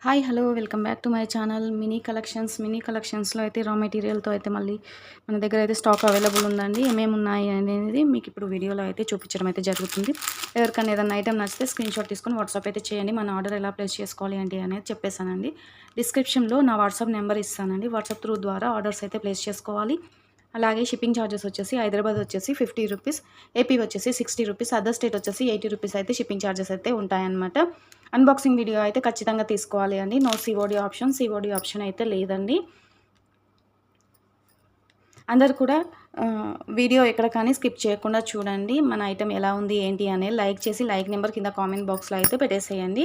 Hi hello welcome back to my channel mini కలెక్షన్స్లో అయితే రా మెటీరియల్తో అయితే మళ్ళీ మన దగ్గర అయితే స్టాక్ అవైలబుల్ ఉందండి. ఏమేమి ఉన్నాయి అనేది మీకు ఇప్పుడు వీడియోలో అయితే చూపించడం అయితే జరుగుతుంది. ఎవరికైనా ఏదైనా ఐటమ్ నచ్చితే స్క్రీన్ షాట్ తీసుకొని వాట్సాప్ అయితే చేయండి. మన ఆర్డర్ ఎలా ప్లేస్ చేసుకోవాలి ఏంటి అనేది చెప్పేసానండి. డిస్క్రిప్షన్లో నా వాట్సాప్ నెంబర్ ఇస్తానండి. వాట్సాప్ త్రూ ద్వారా ఆర్డర్స్ అయితే ప్లేస్ చేసుకోవాలి. అలాగే షిప్పింగ్ ఛార్జెస్ వచ్చేసి హైదరాబాద్ వచ్చేసి 50 రూపీస్, ఏపీ వచ్చేసి 60 రూపీస్, అదర్ స్టేట్ వచ్చేసి 80 రూపీస్ అయితే షిప్పింగ్ ఛార్జెస్ అయితే ఉంటాయన్నమాట. అన్బాక్సింగ్ వీడియో అయితే ఖచ్చితంగా తీసుకోవాలి అండి. నో సిఓడి ఆప్షన్ అయితే లేదండి. అందరు కూడా వీడియో ఎక్కడ కానీ స్కిప్ చేయకుండా చూడండి. మన ఐటెం ఎలా ఉంది ఏంటి అనేది లైక్ చేసి లైక్ నెంబర్ కింద కామెంట్ బాక్స్లో అయితే పెట్టేసేయండి.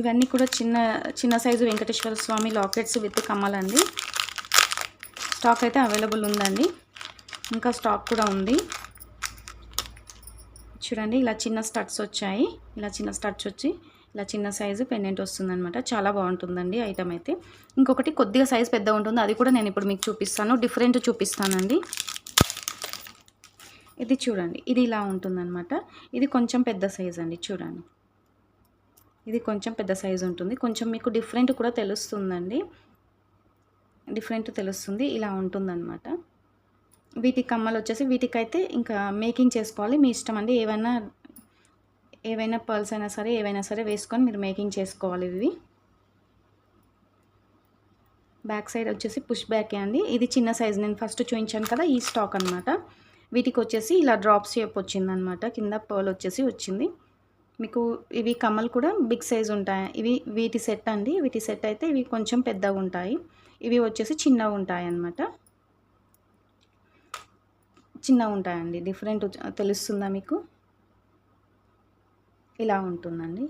ఇవన్నీ కూడా చిన్న size Venkateswara Swamy lockets with కమ్మలండి. స్టాక్ అయితే అవైలబుల్ ఉందండి. ఇంకా స్టాక్ కూడా ఉంది. చూడండి ఇలా చిన్న స్టడ్స్ వచ్చాయి. ఇలా చిన్న స్టడ్స్ వచ్చి ఇలా చిన్న సైజు పెండెంట్ వస్తుందన్నమాట. చాలా బాగుంటుందండి ఐటమ్ అయితే. ఇంకొకటి కొద్దిగా సైజు పెద్దగా ఉంటుంది. అది కూడా నేను ఇప్పుడు మీకు చూపిస్తాను. డిఫరెంట్ చూపిస్తానండి. ఇది చూడండి, ఇది ఇలా ఉంటుందన్నమాట. ఇది కొంచెం పెద్ద సైజు అండి. చూడండి, ఇది కొంచెం పెద్ద సైజు ఉంటుంది. కొంచెం మీకు డిఫరెంట్ కూడా తెలుస్తుందండి. ఇలా ఉంటుందన్నమాట. వీటి కమ్మలు వచ్చేసి వీటికైతే ఇంకా మేకింగ్ చేసుకోవాలి. మీ ఇష్టం అండి. ఏవైనా పర్ల్స్ అయినా సరే ఏవైనా సరే వేసుకొని మీరు మేకింగ్ చేసుకోవాలి. ఇవి బ్యాక్ సైడ్ వచ్చేసి పుష్ బ్యాకే అండి. ఇది చిన్న సైజు, నేను ఫస్ట్ చూపించాను కదా, ఈ స్టాక్ అనమాట. వీటికి వచ్చేసి ఇలా డ్రాప్ షేప్ వచ్చిందనమాట. కింద పర్ల్ వచ్చేసి వచ్చింది. మీకు ఇవి కమ్మలు కూడా బిగ్ సైజు ఉంటాయి. వీటి సెట్ అండి. వీటి సెట్ అయితే ఇవి కొంచెం పెద్దగా ఉంటాయి. ఇవి వచ్చేసి చిన్నగా ఉంటాయి అన్నమాట. చిన్నగా ఉంటాయండి. డిఫరెంట్ తెలుస్తుందా మీకు? ఇలా ఉంటుందండి.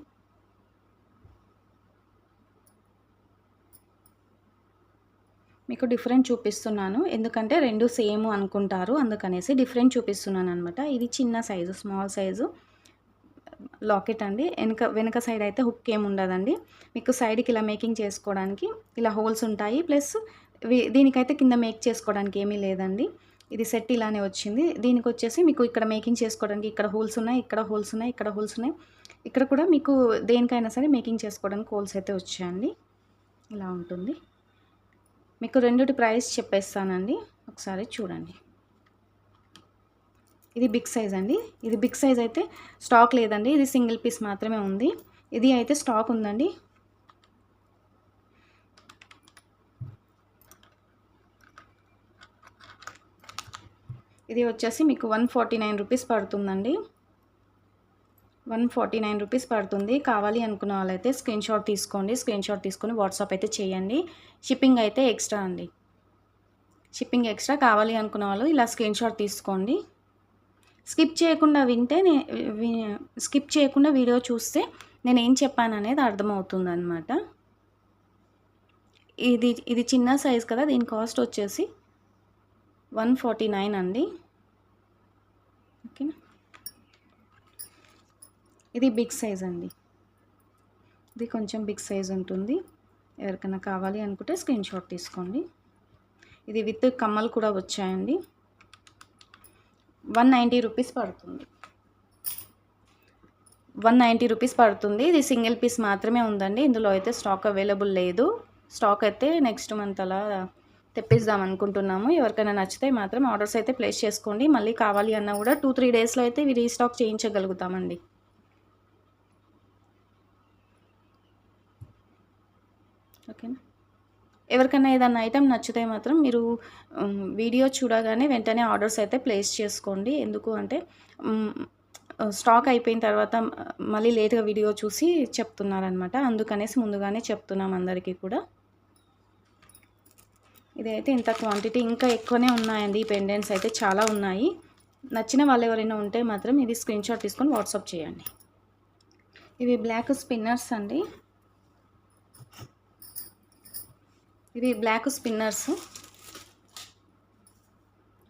మీకు డిఫరెంట్ చూపిస్తున్నాను, ఎందుకంటే రెండు సేమ్ అనుకుంటారు, అందుకనేసి డిఫరెంట్ చూపిస్తున్నాను అనమాట. ఇది చిన్న సైజు, స్మాల్ సైజు లాకెట్ అండి. వెనక సైడ్ అయితే హుక్ ఏమి ఉండదండి. మీకు సైడ్కి ఇలా మేకింగ్ చేసుకోవడానికి ఇలా హోల్స్ ఉంటాయి. ప్లస్ దీనికైతే కింద మేక్ చేసుకోవడానికి ఏమీ లేదండి. ఇది సెట్ ఇలానే వచ్చింది. దీనికి వచ్చేసి మీకు ఇక్కడ మేకింగ్ చేసుకోవడానికి ఇక్కడ హోల్స్ ఉన్నాయి, ఇక్కడ హోల్స్ ఉన్నాయి, ఇక్కడ హోల్స్ ఉన్నాయి. ఇక్కడ కూడా మీకు దేనికైనా సరే మేకింగ్ చేసుకోవడానికి హోల్స్ అయితే వచ్చాయండి. ఇలా ఉంటుంది. మీకు రెండిటి ప్రైస్ చెప్పేస్తానండి, ఒకసారి చూడండి. ఇది బిగ్ సైజ్ అండి. ఇది బిగ్ సైజ్ అయితే స్టాక్ లేదండి. ఇది సింగిల్ పీస్ మాత్రమే ఉంది. ఇది అయితే స్టాక్ ఉందండి. ఇది వచ్చేసి మీకు 149 రూపీస్ పడుతుందండి. 149 రూపీస్ పడుతుంది. కావాలి అనుకున్న వాళ్ళైతే స్క్రీన్ షాట్ తీసుకోండి. స్క్రీన్ షాట్ తీసుకొని వాట్సాప్ అయితే చేయండి. షిప్పింగ్ అయితే ఎక్స్ట్రా అండి. Shipping extra. కావాలి అనుకున్న వాళ్ళు ఇలా స్క్రీన్ షాట్ తీసుకోండి. స్కిప్ చేయకుండా వీడియో చూస్తే నేను ఏం చెప్పాను అనేది అర్థమవుతుంది అనమాట. ఇది చిన్న సైజ్ కదా, దీని కాస్ట్ వచ్చేసి 149 అండి. ఓకేనా. ఇది బిగ్ సైజ్ అండి. ఇది కొంచెం బిగ్ సైజ్ ఉంటుంది. ఎవరికైనా కావాలి అనుకుంటే స్క్రీన్ షాట్ తీసుకోండి. ఇది విత్ కమ్మలు కూడా వచ్చాయండి. 190 రూపీస్ పడుతుంది. 190 రూపీస్ పడుతుంది. ఇది సింగిల్ పీస్ మాత్రమే ఉందండి. ఇందులో అయితే స్టాక్ అవైలబుల్ లేదు. స్టాక్ అయితే నెక్స్ట్ మంత్ అలా తెప్పిద్దాం అనుకుంటున్నాము. ఎవరికైనా నచ్చితే మాత్రం ఆర్డర్స్ అయితే ప్లేస్ చేసుకోండి. మళ్ళీ కావాలి అన్నా కూడా 2-3 డేస్లో అయితే ఇవి రీస్టాక్ చేయించగలుగుతామండి. ఓకేనా. ఎవరికైనా ఏదైనా ఐటెం నచ్చితే మాత్రం మీరు వీడియో చూడగానే వెంటనే ఆర్డర్స్ అయితే ప్లేస్ చేసుకోండి. ఎందుకు అంటే స్టాక్ అయిపోయిన తర్వాత మళ్ళీ లేట్గా వీడియో చూసి చెప్తున్నారనమాట. అందుకనేసి ముందుగానే చెప్తున్నాం అందరికీ కూడా. ఇదైతే ఇంత క్వాంటిటీ ఇంకా ఎక్కువనే ఉన్నాయండి. ఈ పెండెంట్స్ అయితే చాలా ఉన్నాయి. నచ్చిన వాళ్ళు ఎవరైనా ఉంటే మాత్రం ఇది స్క్రీన్ షాట్ తీసుకొని వాట్సాప్ చేయండి. ఇవి బ్లాక్ స్పిన్నర్స్ అండి. ఇవి బ్లాక్ స్పిన్నర్స్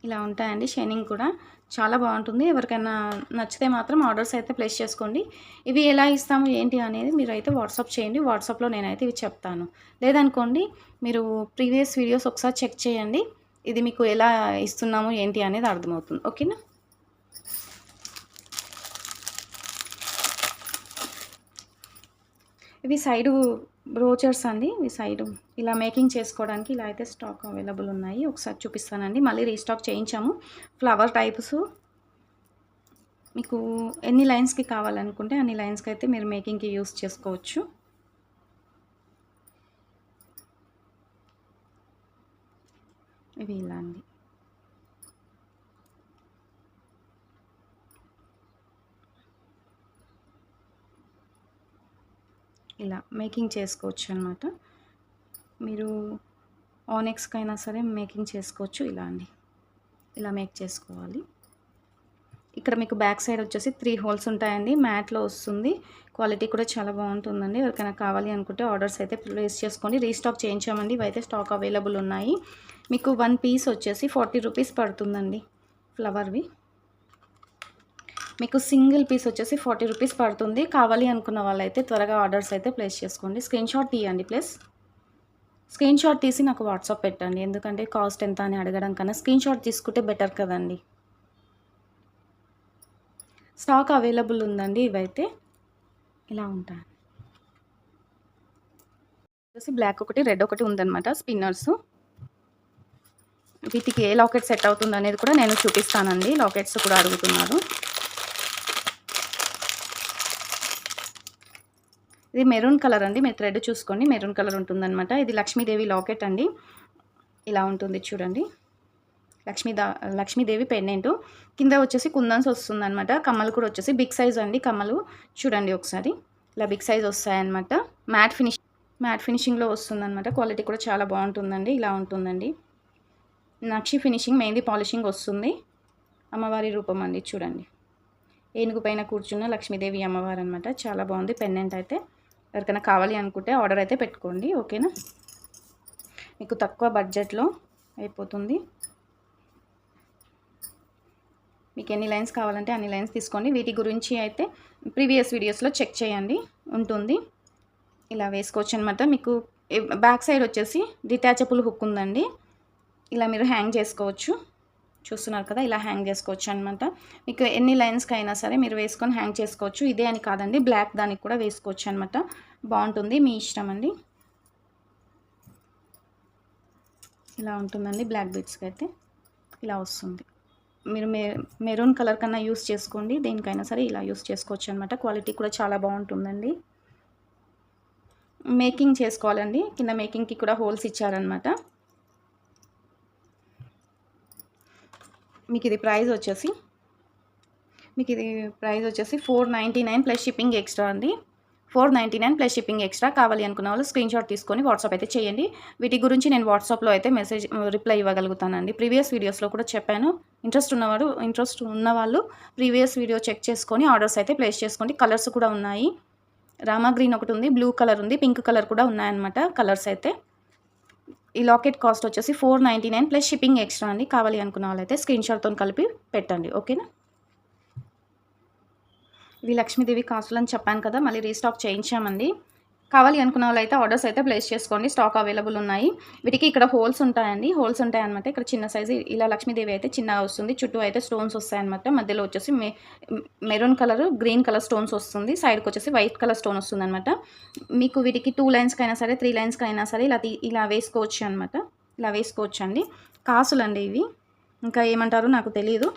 ఇలా ఉంటాయండి. షైనింగ్ కూడా చాలా బాగుంటుంది. ఎవరికైనా నచ్చితే మాత్రం ఆర్డర్స్ అయితే ప్లేస్ చేసుకోండి. ఇవి ఎలా ఇస్తాము ఏంటి అనేది మీరు అయితే వాట్సాప్ చేయండి. వాట్సాప్లో నేనైతే ఇవి చెప్తాను. లేదనుకోండి మీరు ప్రీవియస్ వీడియోస్ ఒకసారి చెక్ చేయండి. ఇది మీకు ఎలా ఇస్తున్నాము ఏంటి అనేది అర్థమవుతుంది. ఓకేనా. ఇవి సైడు బ్రోచర్స్ అండి. ఇవి సైడు ఇలా మేకింగ్ చేసుకోవడానికి ఇలా అయితే స్టాక్ అవైలబుల్ ఉన్నాయి. ఒకసారి చూపిస్తానండి. మళ్ళీ రీస్టాక్ చేయించాము. ఫ్లవర్ టైప్స్ మీకు ఎన్ని లైన్స్‌కి కావాలనుకుంటే అన్ని లైన్స్‌కి అయితే మీరు మేకింగ్‌కి యూజ్ చేసుకోవచ్చు. ఇవి ఇలా అండి. ఇలా మేకింగ్ చేసుకోవచ్చు అనమాట. మీరు ఆనెక్స్‌కైనా సరే మేకింగ్ చేసుకోవచ్చు. ఇలా అండి. ఇలా మేక్ చేసుకోవాలి. ఇక్కడ మీకు బ్యాక్ సైడ్ వచ్చేసి 3 హోల్స్ ఉంటాయండి. మ్యాట్‌లో వస్తుంది. క్వాలిటీ కూడా చాలా బాగుంటుందండి. ఎవరికైనా కావాలి అనుకుంటే ఆర్డర్స్ అయితే ప్లేస్ చేసుకోండి. రీస్టాక్ చేయించామండి. ఇవైతే స్టాక్ అవైలబుల్ ఉన్నాయి. మీకు 1 పీస్ వచ్చేసి 40 రూపీస్ పడుతుందండి ఫ్లవర్‌వి. మీకు సింగిల్ పీస్ వచ్చేసి 40 రూపీస్ పడుతుంది. కావాలి అనుకున్న వాళ్ళైతే త్వరగా ఆర్డర్స్ అయితే ప్లేస్ చేసుకోండి. స్క్రీన్‌షాట్ తీయండి ప్లీజ్. స్క్రీన్‌షాట్ తీసి నాకు వాట్సాప్ పెట్టండి. ఎందుకంటే కాస్ట్ ఎంత అని అడగడం కన్నా స్క్రీన్‌షాట్ తీసుకుంటే బెటర్ కదండీ. స్టాక్ అవైలబుల్ ఉందండి. ఇవైతే ఇలా ఉంటాయి. వచ్చేసి బ్లాక్ ఒకటి, రెడ్ ఒకటి ఉందన్నమాట స్పిన్నర్స్. వీటికి ఏ లాకెట్ సెట్ అవుతుంది అనేది కూడా నేను చూపిస్తానండి. లాకెట్స్ కూడా అడుగుతున్నారు. ఇది మెరూన్ కలర్ అండి. మీరు థ్రెడ్ చూసుకోండి. మెరూన్ కలర్ ఉంటుందన్నమాట. ఇది లక్ష్మీదేవి లాకెట్ అండి. ఇలా ఉంటుంది చూడండి. లక్ష్మీదేవి పెండెంట్. కింద వచ్చేసి కుందన్స్ వస్తుందన్నమాట. కమ్మలు కూడా వచ్చేసి బిగ్ సైజ్ అండి. కమ్మలు చూడండి ఒకసారి. ఇలా బిగ్ సైజ్ వస్తాయన్నమాట. మ్యాట్ ఫినిషింగ్లో వస్తుందన్నమాట. క్వాలిటీ కూడా చాలా బాగుంటుందండి. ఇలా ఉంటుందండి. నక్షి ఫినిషింగ్, మెహందీ పాలిషింగ్ వస్తుంది. అమ్మవారి రూపం అండి చూడండి. ఏనుగు పైన కూర్చున్న లక్ష్మీదేవి అమ్మవారు అనమాట. చాలా బాగుంది పెండెంట్ అయితే. ఎవరికైనా కావాలి అనుకుంటే ఆర్డర్ అయితే పెట్టుకోండి. ఓకేనా. మీకు తక్కువ బడ్జెట్లో అయిపోతుంది. మీకు ఎన్ని లైన్స్ కావాలంటే అన్ని లైన్స్ తీసుకోండి. వీటి గురించి అయితే ప్రీవియస్ వీడియోస్లో చెక్ చేయండి, ఉంటుంది. ఇలా వేసుకోవచ్చు అనమాట. మీకు బ్యాక్ సైడ్ వచ్చేసి డిటాచబుల్ హుక్ ఉందండి. ఇలా మీరు హ్యాంగ్ చేసుకోవచ్చు. చూస్తున్నారు కదా, ఇలా హ్యాంగ్ చేసుకోవచ్చు అనమాట. మీకు ఎన్ని లైన్స్కి అయినా సరే మీరు వేసుకొని హ్యాంగ్ చేసుకోవచ్చు. ఇదే అని కాదండి, బ్లాక్ దానికి కూడా వేసుకోవచ్చు అనమాట. బాగుంటుంది, మీ ఇష్టం అండి. ఇలా ఉంటుందండి. బ్లాక్ బీడ్స్కి అయితే ఇలా వస్తుంది. మీరు మెరూన్ కలర్ కన్నా యూస్ చేసుకోండి. దేనికైనా సరే ఇలా యూస్ చేసుకోవచ్చు అనమాట. క్వాలిటీ కూడా చాలా బాగుంటుందండి. మేకింగ్ చేసుకోవాలండి. కింద మేకింగ్కి కూడా హోల్స్ ఇచ్చారనమాట. మీకు ఇది ప్రైస్ వచ్చేసి 499 ప్లస్ షిప్పింగ్ ఎక్స్ట్రా అండి. 499 ప్లస్ షిప్పింగ్ ఎక్స్ట్రా. కావాలి అనుకున్న వాళ్ళు స్క్రీన్షాట్ తీసుకొని వాట్సాప్ అయితే చేయండి. వీటి గురించి నేను వాట్సాప్లో అయితే రిప్లై ఇవ్వగలుగుతానండి. ప్రీవియస్ వీడియోస్లో కూడా చెప్పాను. ఇంట్రెస్ట్ ఉన్నవాళ్ళు ప్రీవియస్ వీడియో చెక్ చేసుకొని ఆర్డర్స్ అయితే ప్లేస్ చేసుకోండి. కలర్స్ కూడా ఉన్నాయి. రామా గ్రీన్ ఒకటి ఉంది, బ్లూ కలర్ ఉంది, పింక్ కలర్ కూడా ఉన్నాయన్నమాట కలర్స్ అయితే. ఈ లాకెట్ కాస్ట్ వచ్చేసి 499 ప్లస్ షిప్పింగ్ ఎక్స్ట్రా అండి. కావాలి అనుకున్న వాళ్ళైతే స్క్రీన్షాట్తో కలిపి పెట్టండి. ఓకేనా. ఇవి లక్ష్మీదేవి కాసులు అని చెప్పాను కదా, మళ్ళీ రీస్టాక్ చేయించామండి. కావాలి అనుకున్న వాళ్ళైతే ఆర్డర్స్ అయితే ప్లేస్ చేసుకోండి. స్టాక్ అవైలబుల్ ఉన్నాయి. వీటికి ఇక్కడ హోల్స్ ఉంటాయండి. హోల్స్ ఉంటాయన్నమాట. ఇక్కడ చిన్న సైజు ఇలా లక్ష్మీదేవి అయితే చిన్నగా వస్తుంది. చుట్టూ అయితే స్టోన్స్ వస్తాయన్నమాట. మధ్యలో వచ్చేసి maroon colour, green colour stones వస్తుంది. సైడ్కి వచ్చేసి వైట్ కలర్ స్టోన్ వస్తుంది అనమాట. మీకు వీటికి 2 లైన్స్కి అయినా సరే 3 లైన్స్కి అయినా సరే ఇలా వేసుకోవచ్చు అనమాట. ఇలా వేసుకోవచ్చు అండి. కాసులు అండి ఇవి. ఇంకా ఏమంటారు నాకు తెలియదు.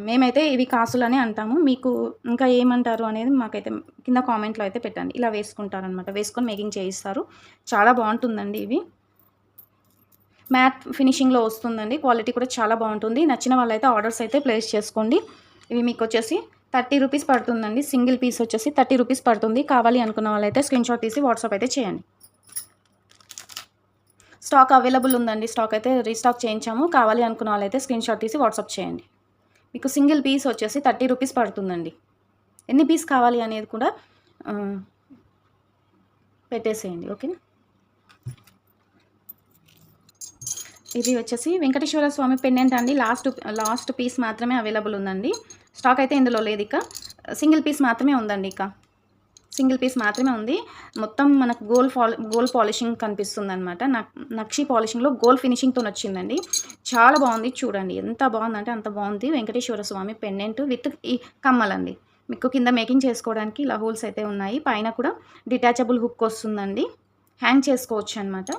మేమైతే ఇవి కాసులని అంటాము. మీకు ఇంకా ఏమంటారు అనేది మాకైతే కింద కామెంట్లో అయితే పెట్టండి. ఇలా వేసుకుంటారనమాట. వేసుకొని మేకింగ్ చేయిస్తారు. చాలా బాగుంటుందండి. ఇవి మ్యాట్ ఫినిషింగ్లో వస్తుందండి. క్వాలిటీ కూడా చాలా బాగుంటుంది. నచ్చిన వాళ్ళైతే ఆర్డర్స్ అయితే ప్లేస్ చేసుకోండి. ఇవి మీకు వచ్చేసి 30 రూపీస్ పడుతుందండి. సింగిల్ పీస్ వచ్చేసి 30 రూపీస్ పడుతుంది. కావాలి అనుకున్న వాళ్ళైతే స్క్రీన్షాట్ తీసి వాట్సాప్ అయితే చేయండి. స్టాక్ అవైలబుల్ ఉందండి. స్టాక్ అయితే రీస్టాక్ చేయించాము. కావాలి అనుకున్న వాళ్ళైతే స్క్రీన్షాట్ తీసి వాట్సాప్ చేయండి. మీకు సింగిల్ పీస్ వచ్చేసి 30 రూపీస్ పడుతుందండి. ఎన్ని పీస్ కావాలి అనేది కూడా పెట్టేసేయండి. ఓకేనా. ఇది వచ్చేసి వెంకటేశ్వర స్వామి పెండెంట్ అండి. లాస్ట్ పీస్ మాత్రమే అవైలబుల్ ఉందండి. స్టాక్ అయితే ఇందులో లేదు. ఇక సింగిల్ పీస్ మాత్రమే ఉందండి. సింగిల్ పీస్ మాత్రమే ఉంది. మొత్తం మనకు గోల్డ్ పాలిషింగ్ కనిపిస్తుంది అనమాట. నక్షి పాలిషింగ్లో గోల్డ్ ఫినిషింగ్తో వచ్చిందండి. చాలా బాగుంది. చూడండి ఎంత బాగుందంటే అంత బాగుంది. వెంకటేశ్వర స్వామి పెండెంట్ విత్ ఈ కమ్మలండి. మీకు కింద మేకింగ్ చేసుకోవడానికి ఇలా హోల్స్ అయితే ఉన్నాయి. పైన కూడా డిటాచబుల్ హుక్ వస్తుందండి. హ్యాంగ్ చేసుకోవచ్చు అనమాట.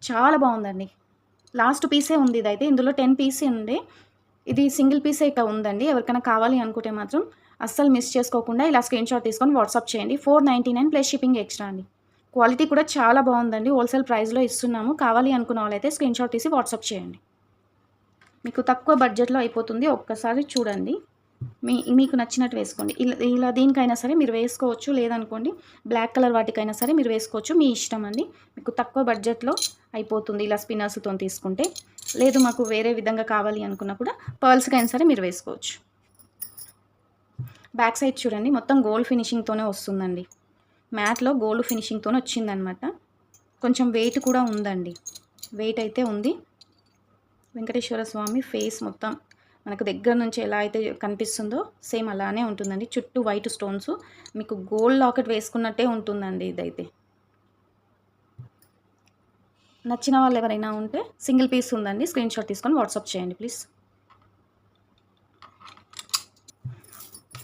చాలా బాగుందండి. లాస్ట్ పీసే ఉంది ఇదైతే. ఇందులో 10 పీస్ ఉంది. ఇది సింగిల్ పీసే ఇక ఉందండి. ఎవరికైనా కావాలి అనుకుంటే మాత్రం అస్సలు మిస్ చేసుకోకుండా ఇలా స్క్రీన్‌షాట్ తీసుకొని వాట్సాప్ చేయండి. 499 ప్లస్ షిప్పింగ్ ఎక్స్ట్రా అండి. క్వాలిటీ కూడా చాలా బాగుందండి. హోల్‌సేల్ ప్రైస్‌లో ఇస్తున్నాము. కావాలి అనుకున్న వాళ్ళైతే స్క్రీన్‌షాట్ తీసి వాట్సాప్ చేయండి. మీకు తక్కువ బడ్జెట్‌లో అయిపోతుంది. ఒక్కసారి చూడండి. మీకు నచ్చినట్టు వేసుకోండి. ఇలా ఇలా దీనికైనా సరే మీరు వేసుకోవచ్చు. లేదనుకోండి బ్లాక్ కలర్ వాటికైనా సరే మీరు వేసుకోవచ్చు. మీ ఇష్టం అండి. మీకు తక్కువ బడ్జెట్‌లో అయిపోతుంది ఇలా స్పిన్నర్స్‌తోని తీసుకుంటే. లేదు మాకు వేరే విధంగా కావాలి అనుకున్నా కూడా పర్ల్స్‌కైనా సరే మీరు వేసుకోవచ్చు. బ్యాక్ సైడ్ చూడండి మొత్తం గోల్డ్ ఫినిషింగ్‌తోనే వస్తుందండి. మ్యాట్లో గోల్డ్ ఫినిషింగ్‌తోనే వచ్చిందనమాట. కొంచెం వెయిట్ కూడా ఉందండి. వెయిట్ అయితే ఉంది. వెంకటేశ్వర స్వామి ఫేస్ మొత్తం మనకు దగ్గర నుంచి ఎలా అయితే కనిపిస్తుందో సేమ్ అలానే ఉంటుందండి. చుట్టూ వైట్ స్టోన్స్ మీకు గోల్డ్ లాకెట్ వేసుకున్నట్టే ఉంటుందండి ఇదైతే. నచ్చిన వాళ్ళు ఎవరైనా ఉంటే సింగిల్ పీస్ ఉందండి. స్క్రీన్‌షాట్ తీసుకొని వాట్సాప్ చేయండి ప్లీజ్.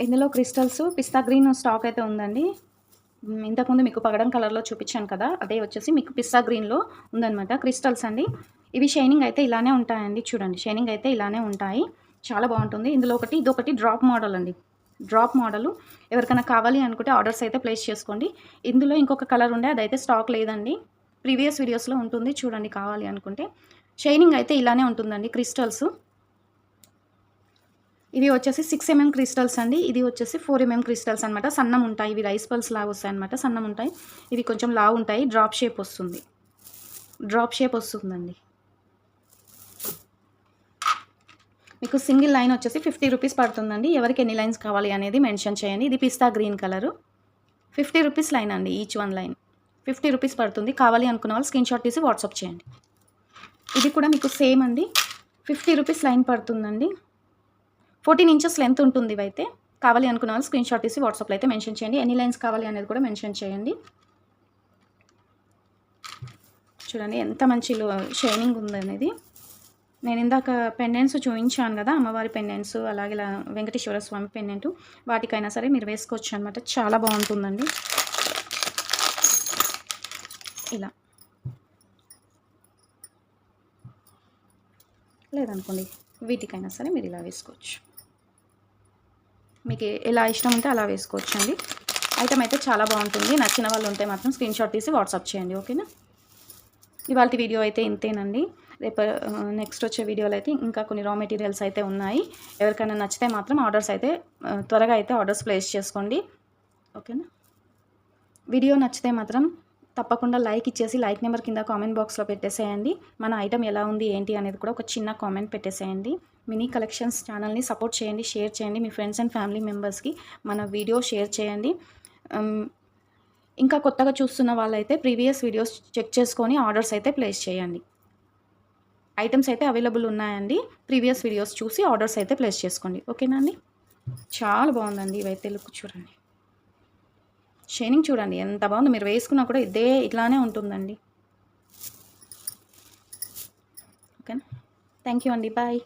ఇందులో క్రిస్టల్స్ పిస్తా గ్రీన్ స్టాక్ అయితే ఉందండి. ఇంతకుముందు మీకు పగడం కలర్‌లో చూపించాను కదా! అదే వచ్చేసి మీకు పిస్తా గ్రీన్‌లో ఉందనమాట. క్రిస్టల్స్ అండి. ఇవి షైనింగ్ అయితే ఇలానే ఉంటాయండి. చూడండి షైనింగ్ అయితే ఇలానే ఉంటాయి. చాలా బాగుంటుంది. ఇందులో ఇదొకటి డ్రాప్ మోడల్ అండి. డ్రాప్ మోడలు ఎవరికైనా కావాలి అనుకుంటే ఆర్డర్స్ అయితే ప్లేస్ చేసుకోండి. ఇందులో ఇంకొక కలర్ ఉండే అదైతే స్టాక్ లేదండి. ప్రీవియస్ వీడియోస్‌లో ఉంటుంది చూడండి కావాలి అనుకుంటే. షైనింగ్ అయితే ఇలానే ఉంటుందండి క్రిస్టల్స్. ఇవి వచ్చేసి 6 ఎంఎం క్రిస్టల్స్ అండి. ఇది వచ్చేసి 4 ఎంఎం క్రిస్టల్స్ అనమాట. సన్నం ఉంటాయి. ఇవి రైస్ పల్స్ లాగా వస్తాయన్నమాట. సన్నం ఉంటాయి. ఇవి కొంచెం లావు ఉంటాయి. డ్రాప్ షేప్ వస్తుందండి. మీకు సింగిల్ లైన్ వచ్చేసి 50 రూపీస్ పడుతుందండి. ఎవరికి ఎన్ని లైన్స్ కావాలి అనేది మెన్షన్ చేయండి. ఇది పిస్తా గ్రీన్ కలరు. 50 రూపీస్ లైన్ అండి. ఈచ్ వన్ లైన్ 50 రూపీస్ పడుతుంది. కావాలి అనుకున్న వాళ్ళు స్క్రీన్‌షాట్ తీసి వాట్సాప్ చేయండి. ఇది కూడా మీకు సేమ్ అండి. 50 రూపీస్ లైన్ పడుతుందండి. 14 ఇంచెస్ లెంత్ ఉంటుంది ఇవైతే. కావాలి అనుకున్న వాళ్ళు స్క్రీన్‌షాట్ తీసి వాట్సాప్‌లో అయితే మెన్షన్ చేయండి. ఎన్ని లైన్స్ కావాలి అనేది కూడా మెన్షన్ చేయండి. చూడండి ఎంత మంచి షైనింగ్ ఉందనేది. నేను ఇందాక పెండెంట్స్ చూపించాను కదా! అమ్మవారి పెండెంట్స్ అలాగే వెంకటేశ్వర స్వామి పెండెంట్ వాటికైనా సరే మీరు వేసుకోవచ్చు అనమాట. చాలా బాగుంటుందండి. ఇలా లేదనుకోండి వీటికైనా సరే మీరు ఇలా వేసుకోవచ్చు. మీకు ఎలా ఇష్టం ఉంటే అలా వేసుకోవచ్చు అండి. ఐటమ్ అయితే చాలా బాగుంటుంది. నచ్చిన వాళ్ళు ఉంటే మాత్రం స్క్రీన్‌షాట్ తీసి వాట్సాప్ చేయండి. ఓకేనా? ఇవాల్టి వీడియో అయితే ఇంతేనండి. రేపు నెక్స్ట్ వచ్చే వీడియోలో అయితే ఇంకా కొన్ని రా మెటీరియల్స్ అయితే ఉన్నాయి. ఎవరికైనా నచ్చితే మాత్రం ఆర్డర్స్ అయితే త్వరగా అయితే ఆర్డర్స్ ప్లేస్ చేసుకోండి. ఓకేనా? వీడియో నచ్చితే మాత్రం తప్పకుండా లైక్ ఇచ్చేసి లైక్ నెంబర్ కింద కామెంట్ బాక్స్లో పెట్టేసేయండి. మన ఐటమ్ ఎలా ఉంది ఏంటి అనేది కూడా ఒక చిన్న కామెంట్ పెట్టేసేయండి. మినీ కలెక్షన్స్ ఛానల్ని సపోర్ట్ చేయండి, షేర్ చేయండి. మీ ఫ్రెండ్స్ అండ్ ఫ్యామిలీ మెంబర్స్కి మన వీడియో షేర్ చేయండి. ఇంకా కొత్తగా చూస్తున్న వాళ్ళైతే ప్రీవియస్ వీడియోస్ చెక్ చేసుకొని ఆర్డర్స్ అయితే ప్లేస్ చేయండి. ఐటమ్స్ అయితే అవైలబుల్ ఉన్నాయండి. ప్రీవియస్ వీడియోస్ చూసి ఆర్డర్స్ అయితే ప్లేస్ చేసుకోండి. ఓకేనా అండి? చాలా బాగుందండి. ఇవైతే లుక్ చూడండి. షైనింగ్ చూడండి ఎంత బాగుందో. మీరు వేసుకున్నా కూడా ఇట్లానే ఉంటుందండి. ఓకేనా? థ్యాంక్ యూ అండి. బాయ్.